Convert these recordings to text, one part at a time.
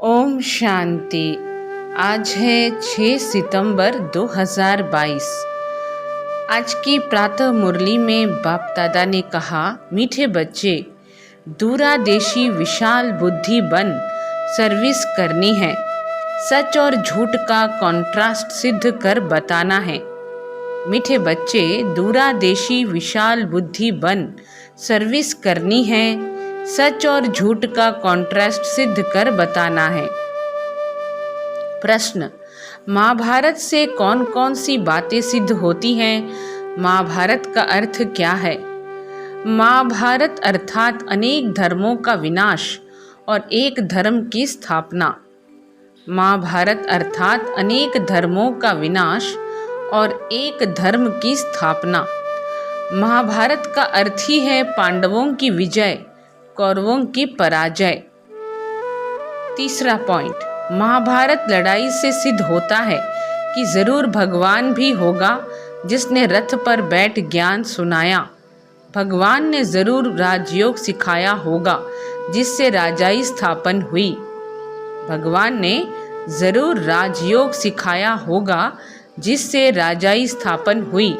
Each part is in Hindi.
ओम शांति। आज है 6 सितंबर 2022। आज की प्रातः मुरली में बाप दादा ने कहा, मीठे बच्चे, दूरादेशी विशाल बुद्धि बन सर्विस करनी है। सच और झूठ का कॉन्ट्रास्ट सिद्ध कर बताना है। मीठे बच्चे, दूरादेशी विशाल बुद्धि बन सर्विस करनी है। सच और झूठ का कॉन्ट्रास्ट सिद्ध कर बताना है। प्रश्न, महाभारत से कौन कौन सी बातें सिद्ध होती हैं? महाभारत का अर्थ क्या है? महाभारत अर्थात अनेक धर्मों का विनाश और एक धर्म की स्थापना। महाभारत अर्थात अनेक धर्मों का विनाश और एक धर्म की स्थापना। महाभारत का अर्थ ही है पांडवों की विजय, कौरवों की पराजय। तीसरा पॉइंट, महाभारत लड़ाई से सिद्ध होता है कि जरूर भगवान भी होगा जिसने रथ पर बैठ ज्ञान सुनाया। भगवान ने जरूर राजयोग सिखाया होगा जिससे राजाई स्थापन हुई। भगवान ने जरूर राजयोग सिखाया होगा जिससे राजाई स्थापन हुई।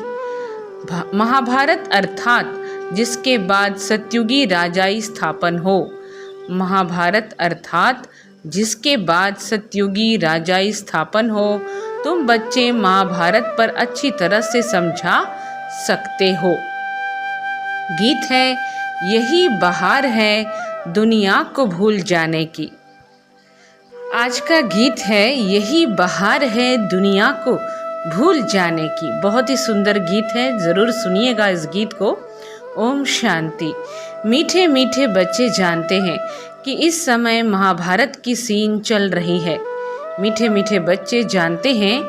महाभारत अर्थात जिसके बाद सतयुगी राजाई स्थापन हो। महाभारत अर्थात जिसके बाद सतयुगी राजाई स्थापन हो। तुम बच्चे महाभारत पर अच्छी तरह से समझा सकते हो। गीत है, यही बहार है दुनिया को भूल जाने की। आज का गीत है, यही बहार है दुनिया को भूल जाने की। बहुत ही सुंदर गीत है, जरूर सुनिएगा इस गीत को। ओम शांति। मीठे मीठे बच्चे जानते हैं कि इस समय महाभारत की सीन चल रही है। मीठे मीठे बच्चे जानते हैं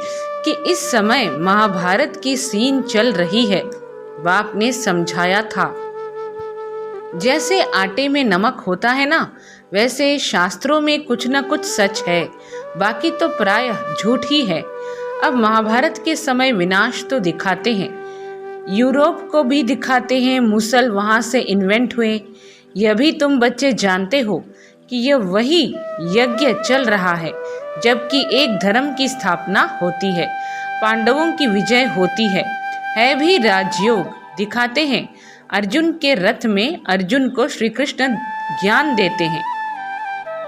कि इस समय महाभारत की सीन चल रही है। बाप ने समझाया था, जैसे आटे में नमक होता है ना, वैसे शास्त्रों में कुछ न कुछ सच है, बाकी तो प्रायः झूठ ही है। अब महाभारत के समय विनाश तो दिखाते हैं, यूरोप को भी दिखाते हैं, मुसल वहाँ से इन्वेंट हुए। यह भी तुम बच्चे जानते हो कि यह वही यज्ञ चल रहा है जबकि एक धर्म की स्थापना होती है, पांडवों की विजय होती है भी राजयोग। दिखाते हैं अर्जुन के रथ में अर्जुन को श्री कृष्ण ज्ञान देते हैं।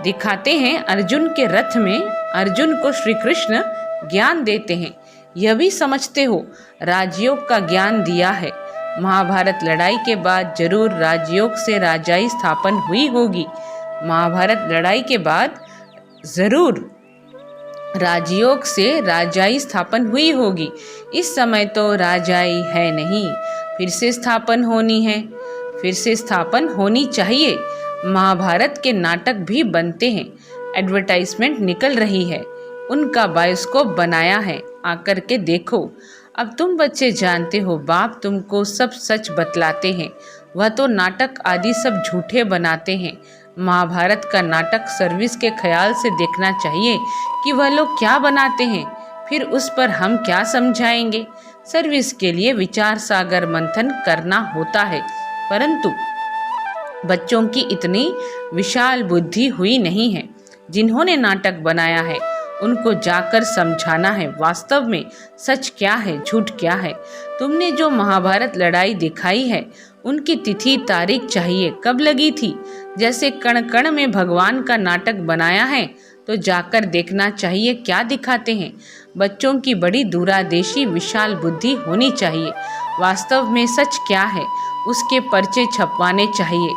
दिखाते हैं अर्जुन के रथ में अर्जुन को श्री कृष्ण ज्ञान देते हैं। यह भी समझते हो राजयोग का ज्ञान दिया है। महाभारत लड़ाई के बाद जरूर राजयोग से राजाई स्थापन हुई होगी। महाभारत लड़ाई के बाद जरूर राजयोग से राजाई स्थापन हुई होगी। इस समय तो राजाई है नहीं, फिर से स्थापन होनी है, फिर से स्थापन होनी चाहिए। महाभारत के नाटक भी बनते हैं, एडवर्टाइजमेंट निकल रही है, उनका बायोस्कोप बनाया है, आकर के देखो। अब तुम बच्चे जानते हो बाप तुमको सब सच बतलाते हैं, वह तो नाटक आदि सब झूठे बनाते हैं। महाभारत का नाटक सर्विस के ख्याल से देखना चाहिए कि वह लोग क्या बनाते हैं, फिर उस पर हम क्या समझाएंगे। सर्विस के लिए विचार सागर मंथन करना होता है, परंतु बच्चों की इतनी विशाल बुद्धि हुई नहीं है। जिन्होंने नाटक बनाया है उनको जाकर समझाना है वास्तव में सच क्या है, झूठ क्या है। तुमने जो महाभारत लड़ाई दिखाई है उनकी तिथि तारीख चाहिए, कब लगी थी। जैसे कण कण में भगवान का नाटक बनाया है तो जाकर देखना चाहिए क्या दिखाते हैं। बच्चों की बड़ी दूरादेशी विशाल बुद्धि होनी चाहिए। वास्तव में सच क्या है उसके पर्चे छपवाने चाहिए।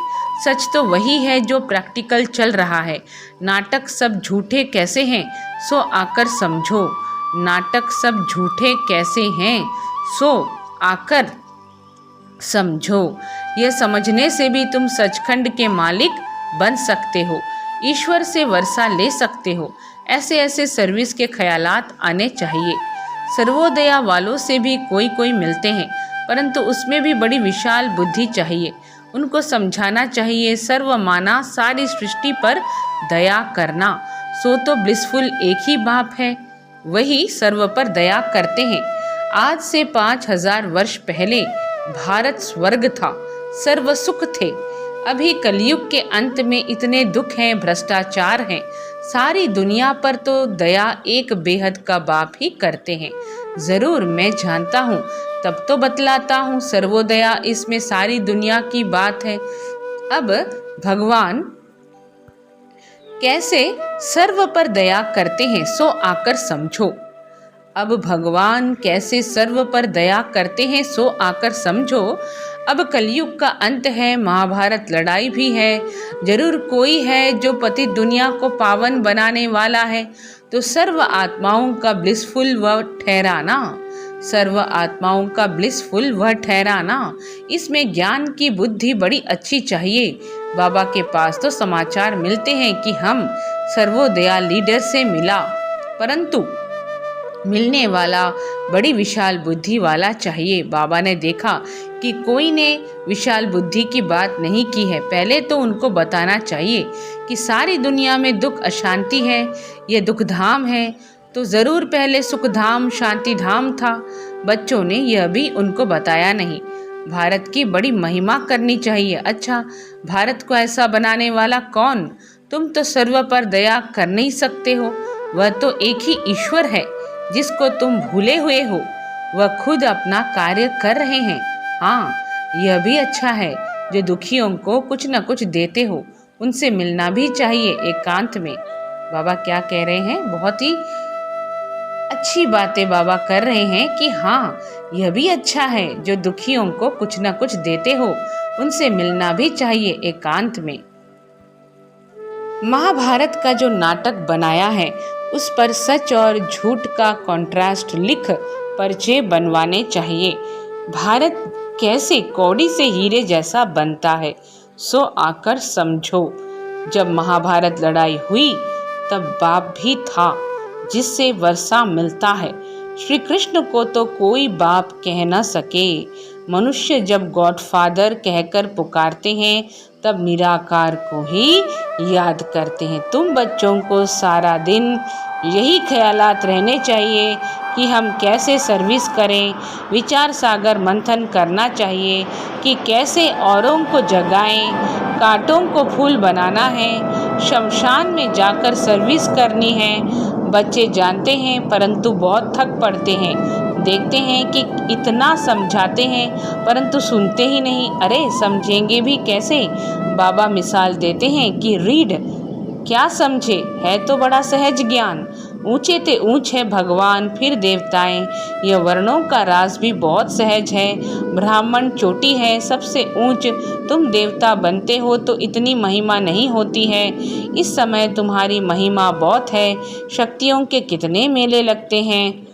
सच तो वही है जो प्रैक्टिकल चल रहा है। नाटक सब झूठे कैसे हैं सो आकर समझो। नाटक सब झूठे कैसे हैं सो आकर समझो। यह समझने से भी तुम सचखंड के मालिक बन सकते हो, ईश्वर से वर्षा ले सकते हो। ऐसे ऐसे सर्विस के ख्यालात आने चाहिए। सर्वोदया वालों से भी कोई कोई मिलते हैं, परंतु उसमें भी बड़ी विशाल बुद्धि चाहिए। उनको समझाना चाहिए सर्वमाना सारी सृष्टि पर दया करना, सो तो ब्लिसफुल एक ही बाप है, वही सर्व पर दया करते हैं। आज से 5000 वर्ष पहले भारत स्वर्ग था, सर्व सुख थे। अभी कलयुग के अंत में इतने दुख हैं, भ्रष्टाचार हैं, सारी दुनिया पर तो दया एक बेहद का बाप ही करते हैं। जरूर मैं जानता हूँ, तब तो बतलाता हूँ, सर्वोदया इसमें सारी दुनिया की बात है। अब भगवान कैसे सर्व पर दया करते हैं सो आकर समझो। अब भगवान कैसे सर्व पर दया करते हैं सो आकर समझो। अब कलयुग का अंत है, महाभारत लड़ाई भी है, जरूर कोई है जो पति दुनिया को पावन बनाने वाला है। तो सर्व आत्माओं का ब्लिसफुल व ठहराना, सर्व आत्माओं का ब्लिसफुल व ठहराना, इसमें ज्ञान की बुद्धि बड़ी अच्छी चाहिए। बाबा के पास तो समाचार मिलते हैं कि हम सर्वोदया लीडर से मिला, परंतु मिलने वाला बड़ी विशाल बुद्धि वाला चाहिए। बाबा ने देखा कि कोई ने विशाल बुद्धि की बात नहीं की है, पहले तो उनको बताना चाहिए कि सारी दुनिया में दुख अशांति है, ये दुख धाम है, तो ज़रूर पहले सुख धाम शांति धाम था। बच्चों ने यह भी उनको बताया नहीं। भारत की बड़ी महिमा करनी चाहिए। अच्छा, भारत को ऐसा बनाने वाला कौन? तुम तो सर्व पर दया कर नहीं सकते हो, वह तो एक ही ईश्वर है जिसको तुम भूले हुए हो। वह खुद अपना कार्य कर रहे हैं। हाँ, यह भी अच्छा है जो दुखियों को कुछ न कुछ देते हो, उनसे मिलना भी चाहिए एकांत में। बाबा क्या कह रहे हैं? बहुत ही अच्छी बातें बाबा कर रहे हैं कि हाँ, यह भी अच्छा है जो दुखियों को कुछ न कुछ देते हो, उनसे मिलना भी चाहिए एकांत में। महाभारत का जो नाटक बनाया है उस पर सच और झूठ का कॉन्ट्रास्ट लिख पर्चे बनवाने चाहिए। भारत कैसे कौड़ी से हीरे जैसा बनता है सो आकर समझो। जब महाभारत लड़ाई हुई तब बाप भी था जिससे वर्षा मिलता है। श्री कृष्ण को तो कोई बाप कह न सके। मनुष्य जब गॉडफादर कहकर पुकारते हैं तब निराकार को ही याद करते हैं। तुम बच्चों को सारा दिन यही ख्यालात रहने चाहिए कि हम कैसे सर्विस करें। विचार सागर मंथन करना चाहिए कि कैसे औरों को जगाएं, कांटों को फूल बनाना है, शमशान में जाकर सर्विस करनी है। बच्चे जानते हैं परंतु बहुत थक पड़ते हैं। देखते हैं कि इतना समझाते हैं परंतु सुनते ही नहीं। अरे समझेंगे भी कैसे? बाबा मिसाल देते हैं कि रीड, क्या समझे? है तो बड़ा सहज ज्ञान। ऊंचे ते ऊंच है भगवान, फिर देवताएं। यह वर्णों का राज भी बहुत सहज है। ब्राह्मण चोटी है सबसे ऊंच, तुम देवता बनते हो तो इतनी महिमा नहीं होती है। इस समय तुम्हारी महिमा बहुत है। शक्तियों के कितने मेले लगते हैं,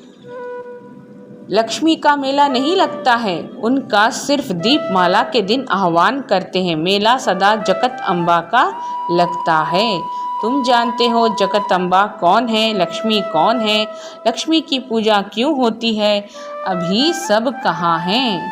लक्ष्मी का मेला नहीं लगता है। उनका सिर्फ दीपमाला के दिन आह्वान करते हैं। मेला सदा जगत अम्बा का लगता है। तुम जानते हो जगदम्बा कौन है, लक्ष्मी कौन है, लक्ष्मी की पूजा क्यों होती है? अभी सब कहाँ हैं?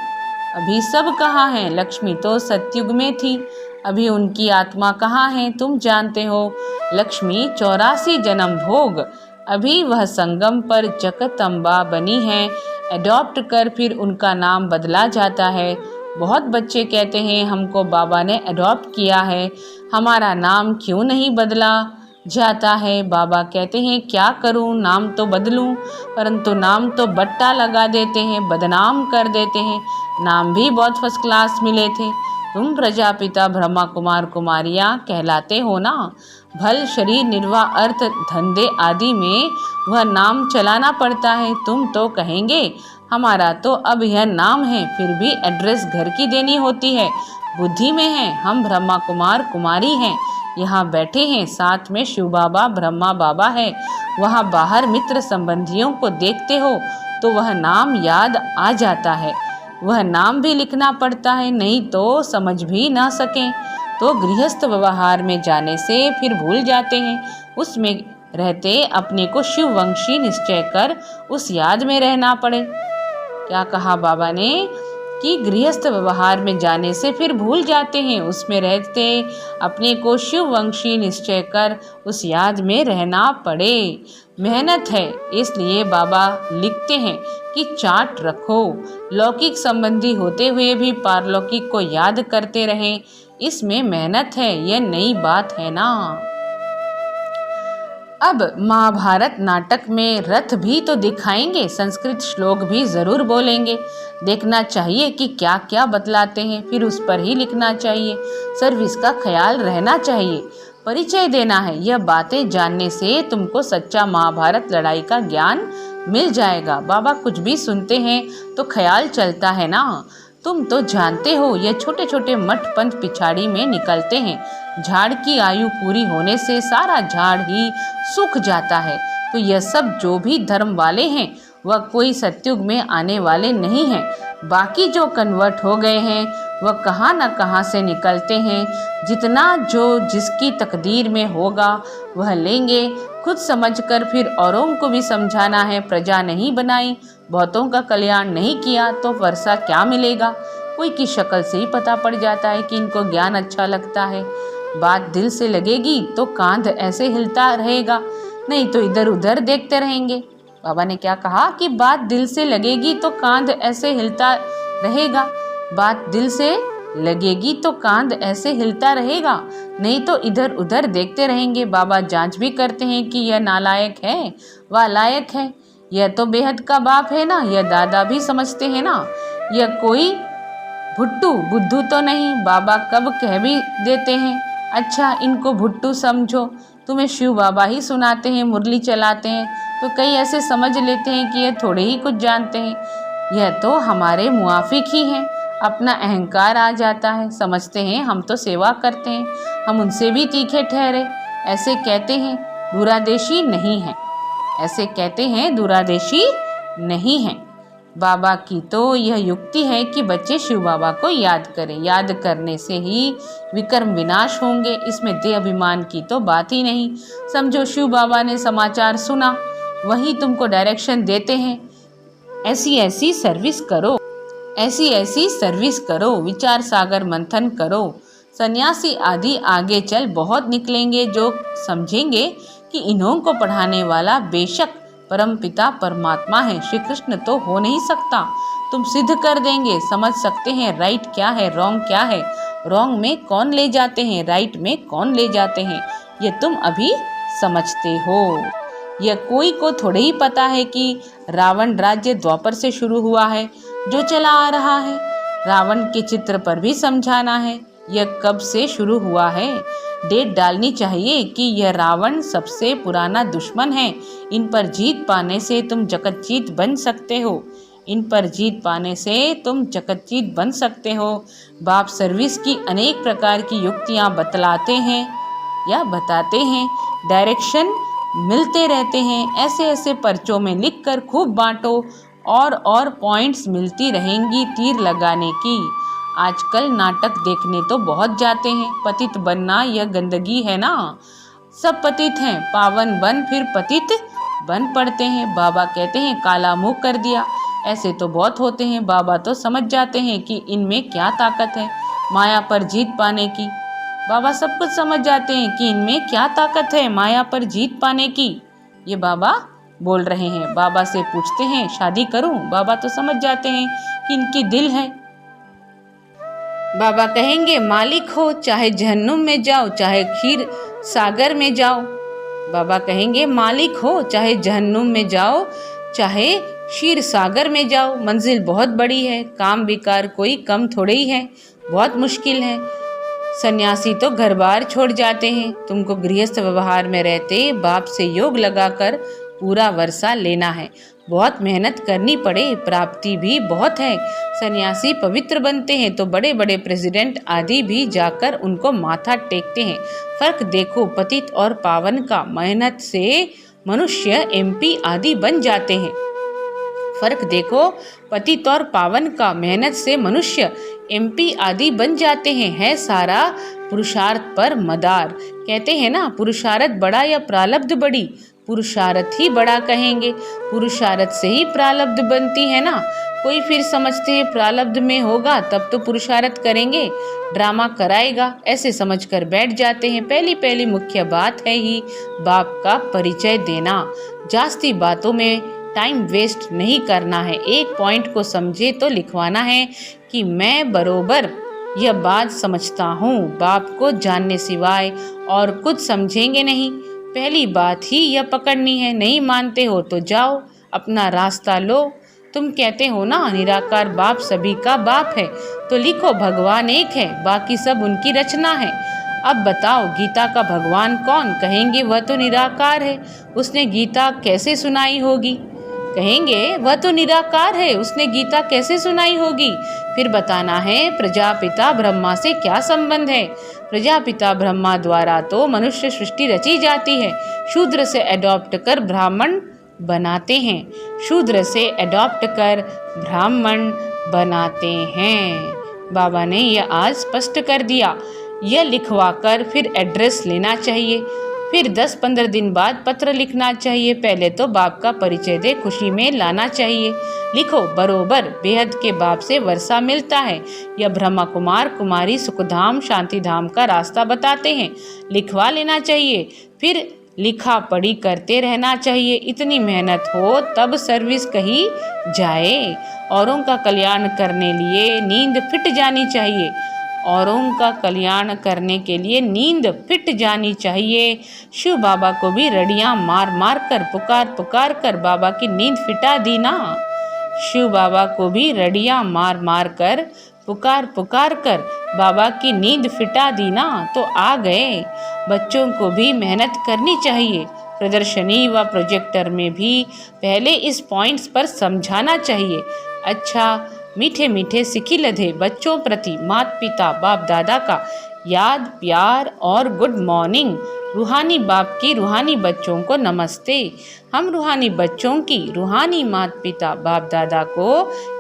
अभी सब कहाँ हैं? लक्ष्मी तो सतयुग में थी, अभी उनकी आत्मा कहाँ है? तुम जानते हो लक्ष्मी 84 जन्म भोग, अभी वह संगम पर जगदम्बा बनी है। एडॉप्ट कर फिर उनका नाम बदला जाता है। बहुत बच्चे कहते हैं हमको बाबा ने अडॉप्ट किया है, हमारा नाम क्यों नहीं बदला जाता है? बाबा कहते हैं क्या करूं, नाम तो बदलूं, परंतु नाम तो बट्टा लगा देते हैं, बदनाम कर देते हैं। नाम भी बहुत फर्स्ट क्लास मिले थे। तुम प्रजापिता ब्रह्मा कुमार कुमारियाँ कहलाते हो ना। भल शरीर निर्वाह अर्थ धंधे आदि में वह नाम चलाना पड़ता है। तुम तो कहेंगे हमारा तो अब यह नाम है, फिर भी एड्रेस घर की देनी होती है। बुद्धि में है, हम ब्रह्मा कुमार कुमारी हैं, यहाँ बैठे हैं, साथ में शिव बाबा ब्रह्मा बाबा है। वहाँ बाहर मित्र संबंधियों को देखते हो तो वह नाम याद आ जाता है। वह नाम भी लिखना पड़ता है, नहीं तो समझ भी ना सकें तो गृहस्थ व्यवहार में जाने से फिर भूल जाते हैं। उसमें रहते अपने को शिववंशी निश्चय कर उस याद में रहना पड़े। क्या कहा बाबा ने कि गृहस्थ व्यवहार में जाने से फिर भूल जाते हैं, उसमें रहते अपने को शिववंशी निश्चय कर उस याद में रहना पड़े। मेहनत है, इसलिए बाबा लिखते हैं कि चार्ट रखो, लौकिक संबंधी होते हुए भी पारलौकिक को याद करते रहें। इसमें मेहनत है, यह नई बात है ना। अब महाभारत नाटक में रथ भी तो दिखाएंगे, संस्कृत श्लोक भी जरूर बोलेंगे। देखना चाहिए कि क्या क्या बतलाते हैं, फिर उस पर ही लिखना चाहिए। सर्विस का ख्याल रहना चाहिए, परिचय देना है। यह बातें जानने से तुमको सच्चा महाभारत लड़ाई का ज्ञान मिल जाएगा। बाबा कुछ भी सुनते हैं तो ख्याल चलता है ना। तुम तो जानते हो यह छोटे छोटे मठ पंथ पिछाड़ी में निकलते हैं। झाड़ की आयु पूरी होने से सारा झाड़ ही सूख जाता है। तो यह सब जो भी धर्म वाले हैं वह कोई सतयुग में आने वाले नहीं हैं। बाकी जो कन्वर्ट हो गए हैं वह कहाँ न कहाँ से निकलते हैं। जितना जो जिसकी तकदीर में होगा वह लेंगे। खुद समझकर फिर औरों को भी समझाना है। प्रजा नहीं बनाई, बहुतों का कल्याण नहीं किया तो वर्षा क्या मिलेगा। कोई की शक्ल से ही पता पड़ जाता है कि इनको ज्ञान अच्छा लगता है। बात दिल से लगेगी तो कांध ऐसे हिलता रहेगा, नहीं तो इधर उधर देखते रहेंगे। बाबा ने क्या कहा कि बात दिल से लगेगी तो कांध ऐसे हिलता रहेगा। बात दिल से लगेगी तो कांध ऐसे हिलता रहेगा, नहीं तो इधर उधर देखते रहेंगे। बाबा जांच भी करते हैं कि यह नालायक है व लायक है। यह तो बेहद का बाप है ना, यह दादा भी समझते हैं ना। यह कोई भुट्टू बुद्धू तो नहीं। बाबा कब कह भी देते हैं, अच्छा इनको भुट्टू समझो। तुम्हें शिव बाबा ही सुनाते हैं, मुरली चलाते हैं, तो कई ऐसे समझ लेते हैं कि यह थोड़े ही कुछ जानते हैं। यह तो हमारे मुआफिक ही हैं। अपना अहंकार आ जाता है, समझते हैं हम तो सेवा करते हैं, हम उनसे भी तीखे ठहरे। ऐसे कहते हैं दूरादेशी नहीं है, ऐसे कहते हैं दूरादेशी नहीं है। बाबा की तो यह युक्ति है कि बच्चे शिव बाबा को याद करें। याद करने से ही विकर्म विनाश होंगे। इसमें देह अभिमान की तो बात ही नहीं। समझो शिव बाबा ने समाचार सुना, वही तुमको डायरेक्शन देते हैं, ऐसी ऐसी सर्विस करो, ऐसी ऐसी सर्विस करो, विचार सागर मंथन करो। सन्यासी आदि आगे चल बहुत निकलेंगे जो समझेंगे कि इन्हों को पढ़ाने वाला बेशक परमपिता परमात्मा है। श्री कृष्ण तो हो नहीं सकता। तुम सिद्ध कर देंगे, समझ सकते हैं राइट क्या है, रॉन्ग क्या है, रॉन्ग में कौन ले जाते हैं, राइट में कौन ले जाते हैं, ये तुम अभी समझते हो। यह कोई को थोड़े ही पता है कि रावण राज्य द्वापर से शुरू हुआ है जो चला आ रहा है। रावण के चित्र पर भी समझाना है यह कब से शुरू हुआ है। डेट डालनी चाहिए कि यह रावण सबसे पुराना दुश्मन है। इन पर जीत पाने से तुम जगतजीत बन सकते हो। इन पर जीत पाने से तुम जगतजीत बन सकते हो। बाप सर्विस की अनेक प्रकार की युक्तियाँ बतलाते हैं या बताते हैं। डायरेक्शन मिलते रहते हैं। ऐसे ऐसे पर्चों में लिखकर खूब बांटो और पॉइंट्स मिलती रहेंगी तीर लगाने की। आजकल नाटक देखने तो बहुत जाते हैं। पतित बनना यह गंदगी है ना। सब पतित हैं, पावन बन फिर पतित बन पड़ते हैं। बाबा कहते हैं काला मुंह कर दिया। ऐसे तो बहुत होते हैं। बाबा तो समझ जाते हैं कि इनमें क्या ताकत है माया पर जीत पाने की। बाबा सब कुछ समझ जाते हैं कि इनमें क्या ताकत है माया पर जीत पाने की। ये बाबा बोल रहे हैं। बाबा से पूछते हैं शादी करूं? बाबा तो समझ जाते हैं कि इनकी दिल है। बाबा कहेंगे मालिक हो, चाहे जहन्नुम में जाओ चाहे क्षीर सागर में जाओ। बाबा कहेंगे मालिक हो, चाहे जहन्नुम में जाओ चाहे क्षीर सागर में जाओ। मंजिल बहुत बड़ी है, काम विकार कोई कम थोड़े ही है, बहुत मुश्किल है। सन्यासी तो घर बार छोड़ जाते हैं। तुमको गृहस्थ व्यवहार में रहते बाप से योग लगाकर पूरा वर्षा लेना है। बहुत मेहनत करनी पड़े, प्राप्ति भी बहुत है। सन्यासी पवित्र बनते हैं तो बड़े बड़े प्रेसिडेंट आदि भी जाकर उनको माथा टेकते हैं। फर्क देखो पतित और पावन का। मेहनत से मनुष्य एमपी आदि बन जाते हैं। फर्क देखो पतित और पावन का। मेहनत से मनुष्य एमपी आदि बन जाते हैं। है सारा पुरुषार्थ पर मदार। कहते हैं ना पुरुषार्थ बड़ा या प्रारब्ध बड़ी। पुरुषार्थ ही बड़ा कहेंगे। पुरुषार्थ से ही प्रारब्ध बनती है ना। कोई फिर समझते हैं प्रारब्ध में होगा तब तो पुरुषार्थ करेंगे, ड्रामा कराएगा, ऐसे समझकर बैठ जाते हैं। पहली मुख्य बात है ही बाप का परिचय देना। जास्ती बातों में टाइम वेस्ट नहीं करना है। एक पॉइंट को समझे तो लिखवाना है कि मैं बरोबर यह बात समझता हूँ, बाप को जानने सिवाय और कुछ समझेंगे नहीं। पहली बात ही यह पकड़नी है। नहीं मानते हो तो जाओ, अपना रास्ता लो। तुम कहते हो ना निराकार बाप सभी का बाप है, तो लिखो भगवान एक है, बाकी सब उनकी रचना है। अब बताओ गीता का भगवान कौन? कहेंगे वह तो निराकार है, उसने गीता कैसे सुनाई होगी? कहेंगे वह तो निराकार है, उसने गीता कैसे सुनाई होगी? फिर बताना है प्रजापिता ब्रह्मा से क्या संबंध है? प्रजापिता ब्रह्मा द्वारा तो मनुष्य सृष्टि रची जाती है, शूद्र से अडॉप्ट कर ब्राह्मण बनाते हैं, शूद्र से अडॉप्ट कर ब्राह्मण बनाते हैं। बाबा ने यह आज स्पष्ट कर दिया। यह लिखवाकर फिर एड्रेस लेना चाहिए, फिर 10-15 दिन बाद पत्र लिखना चाहिए। पहले तो बाप का परिचय दे खुशी में लाना चाहिए। लिखो बरोबर बेहद के बाप से वर्षा मिलता है, यह ब्रह्मा कुमार कुमारी सुखधाम शांतिधाम का रास्ता बताते हैं। लिखवा लेना चाहिए, फिर लिखा पढ़ी करते रहना चाहिए। इतनी मेहनत हो तब सर्विस कही जाए। औरों का कल्याण करने लिए नींद फिट जानी चाहिए, औरों का कल्याण करने के लिए नींद फिट जानी चाहिए। शिव बाबा को भी रड़ियां मार मार कर पुकार पुकार कर बाबा की नींद फिटा दी ना। शिव बाबा को भी रड़ियां मार मार कर पुकार पुकार कर बाबा की नींद फिटा दी ना, तो आ गए। बच्चों को भी मेहनत करनी चाहिए। प्रदर्शनी व प्रोजेक्टर में भी पहले इस पॉइंट्स पर समझाना चाहिए। अच्छा, मीठे मीठे सिखी लधे बच्चों प्रति माता पिता बाप दादा का याद प्यार और गुड मॉर्निंग। रूहानी बाप की रूहानी बच्चों को नमस्ते। हम रूहानी बच्चों की रूहानी माता पिता बाप दादा को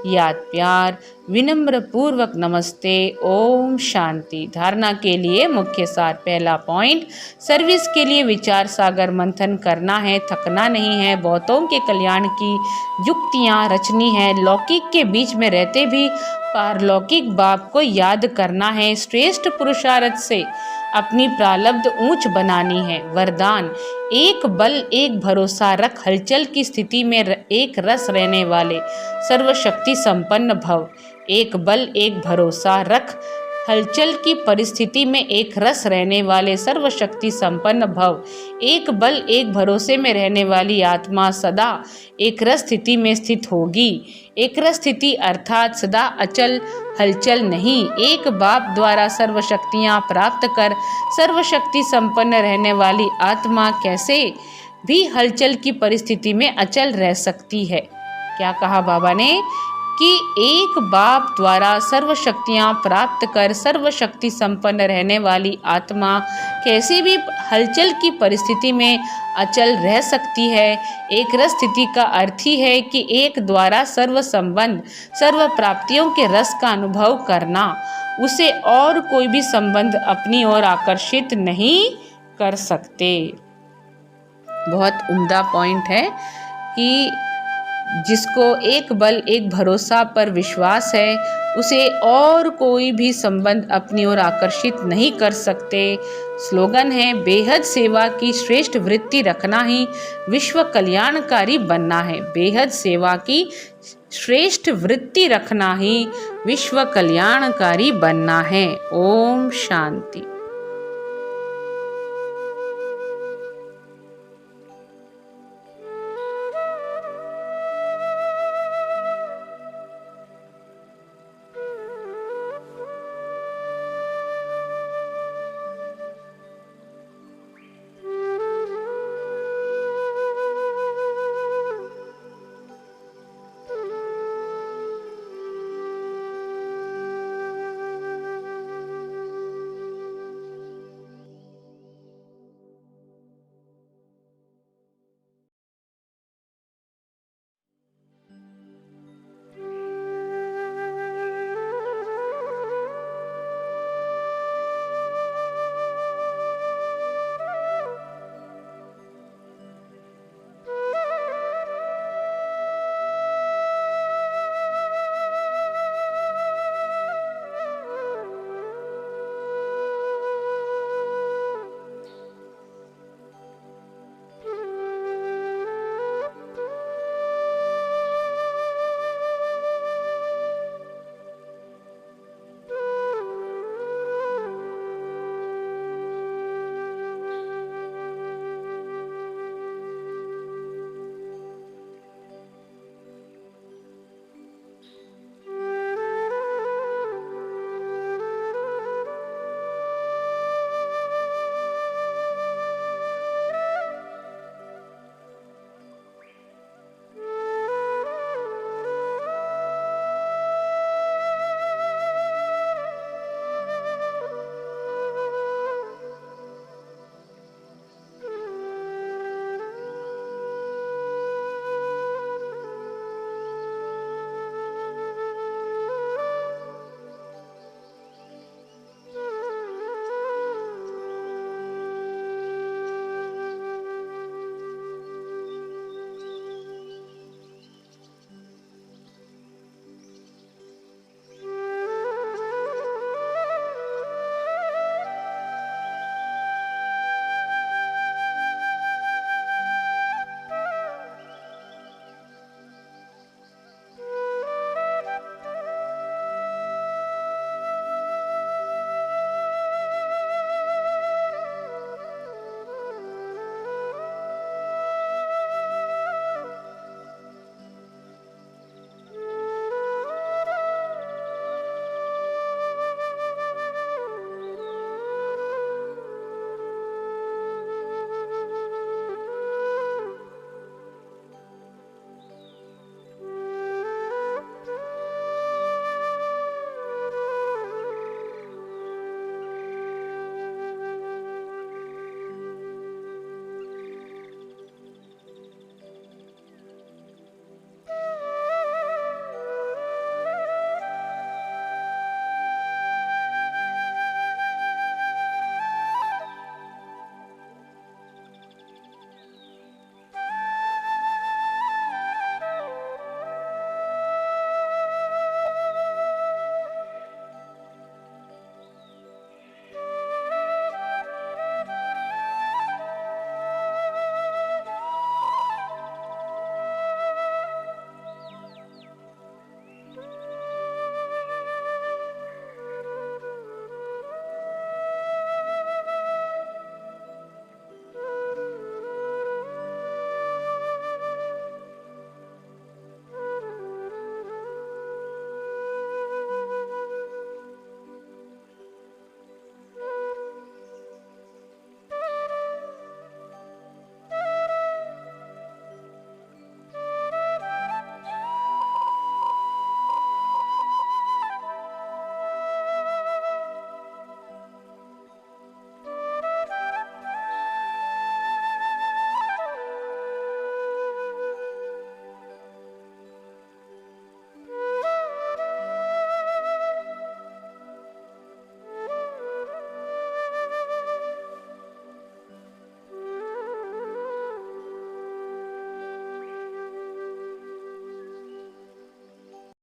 याद प्यार विनम्र पूर्वक नमस्ते। ओम शांति। धारणा के लिए मुख्य सार। पहला पॉइंट, सर्विस के लिए विचार सागर मंथन करना है, थकना नहीं है। बहुतों के कल्याण की युक्तियाँ रचनी है। लौकिक के बीच में रहते भी पारलौकिक बाप को याद करना है। श्रेष्ठ पुरुषार्थ से अपनी प्रारब्ध ऊंच बनानी है। वरदान, एक बल एक भरोसा रख, हलचल की स्थिति में एक रस रहने वाले सर्वशक्ति संपन्न भव। एक बल एक भरोसा रख, हलचल की परिस्थिति में एक रस रहने वाले सर्वशक्ति संपन्न भव। एक बल एक भरोसे में रहने वाली आत्मा सदा एक रस स्थिति में स्थित होगी। एक रस स्थिति अर्थात सदा अचल हलचल नहीं। एक बाप द्वारा सर्वशक्तियाँ प्राप्त कर सर्वशक्ति संपन्न रहने वाली आत्मा कैसे भी हलचल की परिस्थिति में अचल रह सकती है। क्या कहा बाबा ने कि एक बाप द्वारा सर्वशक्तियाँ प्राप्त कर सर्वशक्ति संपन्न रहने वाली आत्मा कैसी भी हलचल की परिस्थिति में अचल रह सकती है। एक रस स्थिति का अर्थ ही है कि एक द्वारा सर्व संबंध सर्व प्राप्तियों के रस का अनुभव करना। उसे और कोई भी संबंध अपनी ओर आकर्षित नहीं कर सकते। बहुत उम्दा पॉइंट है कि जिसको एक बल एक भरोसा पर विश्वास है, उसे और कोई भी संबंध अपनी ओर आकर्षित नहीं कर सकते। स्लोगन है, बेहद सेवा की श्रेष्ठ वृत्ति रखना ही विश्व कल्याणकारी बनना है। बेहद सेवा की श्रेष्ठ वृत्ति रखना ही विश्व कल्याणकारी बनना है। ओम शांति।